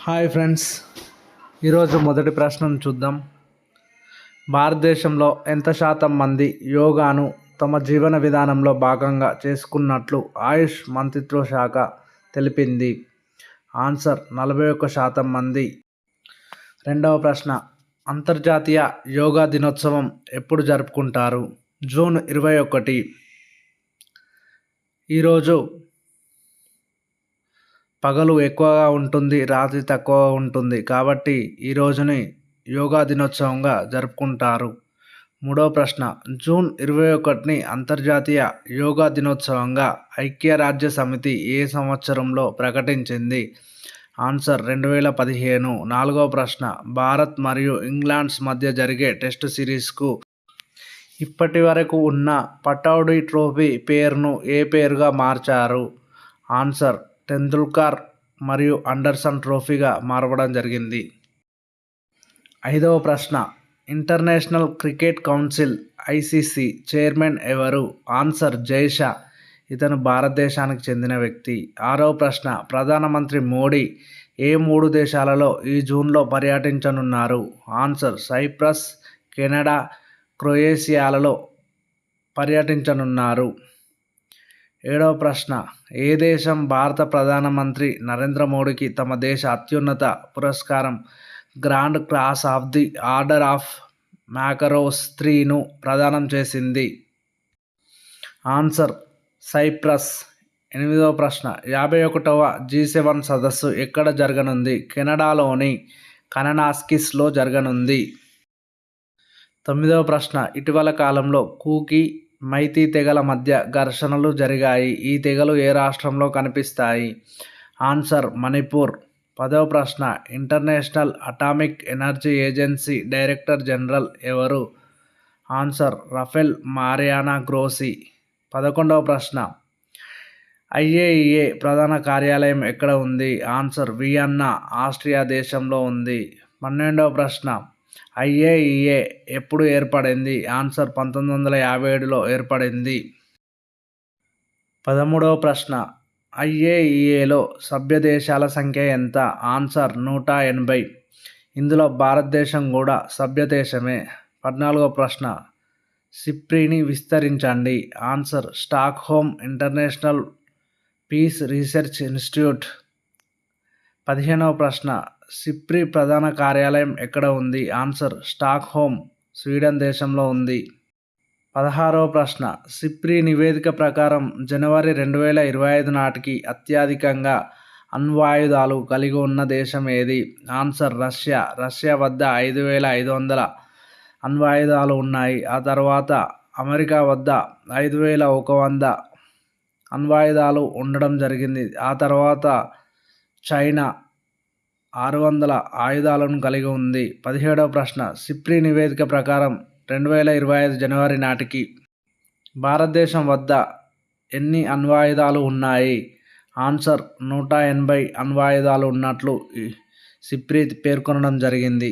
Hi friends, ఈరోజు మొదటి ప్రశ్నను చూద్దాం. భారతదేశంలో ఎంత శాతం మంది యోగాను తమ జీవన విధానంలో భాగంగా చేసుకున్నట్లు ఆయుష్ మంత్రిత్వ శాఖ తెలిపింది? ఆన్సర్ 41% మంది. రెండవ ప్రశ్న, అంతర్జాతీయ యోగా దినోత్సవం ఎప్పుడు జరుపుకుంటారు? జూన్ 21. ఈరోజు పగలు ఎక్కువగా ఉంటుంది, రాత్రి తక్కువ ఉంటుంది కాబట్టి ఈ రోజుని యోగా దినోత్సవంగా జరుపుకుంటారు. మూడవ ప్రశ్న, జూన్ 21ని అంతర్జాతీయ యోగా దినోత్సవంగా ఐక్యరాజ్య సమితి ఏ సంవత్సరంలో ప్రకటించింది? ఆన్సర్ 2015. నాలుగవ ప్రశ్న, భారత్ మరియు ఇంగ్లాండ్స్ మధ్య జరిగే టెస్టు సిరీస్కు ఇప్పటి వరకు ఉన్న పటౌడీ ట్రోఫీ పేరును ఏ పేరుగా మార్చారు? ఆన్సర్ టెండూల్కర్ మరియు అండర్సన్ ట్రోఫీగా మారవడం జరిగింది. ఐదవ ప్రశ్న, international cricket council ICC chairman ఎవరు? ఆన్సర్ జైషా. ఇతను భారతదేశానికి చెందిన వ్యక్తి. ఆరవ ప్రశ్న, ప్రధానమంత్రి మోడీ ఏ 3 దేశాలలో ఈ జూన్లో పర్యటించనున్నారు? ఆన్సర్ సైప్రస్, కెనడా, క్రొయేషియాలలో పర్యటించనున్నారు. ఏడవ ప్రశ్న, ఏ దేశం భారత ప్రధానమంత్రి నరేంద్ర మోడీకి తమ దేశ అత్యున్నత పురస్కారం grand cross of the order of Makarios IIIను ప్రదానం చేసింది? Answer Cyprus. ఎనిమిదవ ప్రశ్న, 51వ G7 సదస్సు ఎక్కడ జరగనుంది? కెనడాలోని కననాస్కిస్లో జరగనుంది. తొమ్మిదవ ప్రశ్న, ఇటీవల కాలంలో కూకీ, మైతీ తెగల మధ్య ఘర్షణలు జరిగాయి. ఈ తెగలు ఏ రాష్ట్రంలో కనిపిస్తాయి? ఆన్సర్ మణిపూర్. 10వ ప్రశ్న, international atomic energy agency director general ఎవరు? Answer Rafael Mariano Grossi. 11వ ప్రశ్న, IAEA ప్రధాన కార్యాలయం ఎక్కడ ఉంది? ఆన్సర్ వియన్నా, ఆస్ట్రియా దేశంలో ఉంది. 12వ ప్రశ్న, IAEA ఎప్పుడు ఏర్పడింది? ఆన్సర్ 1957లో ఏర్పడింది. 13వ ప్రశ్న, IAEAలో సభ్య దేశాల సంఖ్య ఎంత? ఆన్సర్ 180. ఇందులో భారతదేశం కూడా సభ్య దేశమే. 14వ ప్రశ్న, సిప్రీని విస్తరించండి. Answer Stockholm International Peace Research Institute. 15వ ప్రశ్న, సిప్రి ప్రధాన కార్యాలయం ఎక్కడ ఉంది? ఆన్సర్ స్టాక్హోమ్, స్వీడన్ దేశంలో ఉంది. 16వ ప్రశ్న, సిప్రి నివేదిక ప్రకారం జనవరి 2025 నాటికి అత్యధికంగా అణ్వాయుధాలు కలిగి ఉన్న దేశం ఏది? Answer Russia. రష్యా వద్ద 5,500 అణ్వాయుధాలు ఉన్నాయి. ఆ తర్వాత అమెరికా వద్ద 5,100 అణ్వాయుధాలు ఉండడం జరిగింది. ఆ తర్వాత చైనా 600 ఆయుధాలను కలిగి ఉంది. 17వ ప్రశ్న, సిప్రి నివేదిక ప్రకారం 2025 జనవరి నాటికి భారతదేశం వద్ద ఎన్ని అణ్వాయుధాలు ఉన్నాయి? ఆన్సర్ 180 అణ్వాయుధాలు ఉన్నట్లు సిప్రి పేర్కొనడం జరిగింది.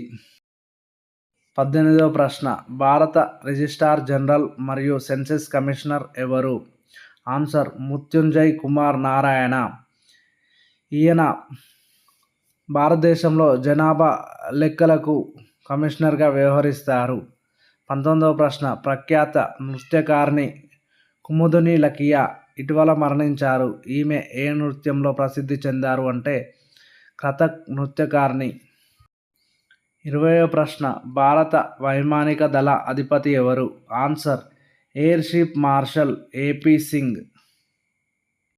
18వ ప్రశ్న, భారత రిజిస్ట్రార్ జనరల్ మరియు సెన్సస్ కమిషనర్ ఎవరు? ఆన్సర్ మృత్యుంజయ్ కుమార్ నారాయణ. ఈయన భారతదేశంలో జనాభా లెక్కలకు కమిషనర్గా వ్యవహరిస్తారు. 19వ ప్రశ్న, ప్రఖ్యాత నృత్యకారిణి కుముదిని లకియా ఇటీవల మరణించారు. ఈమె ఏ నృత్యంలో ప్రసిద్ధి చెందారు అంటే కథక్ నృత్యకారిణి. 20వ ప్రశ్న, భారత వైమానిక దళ అధిపతి ఎవరు? Answer air chief marshal AP Singh.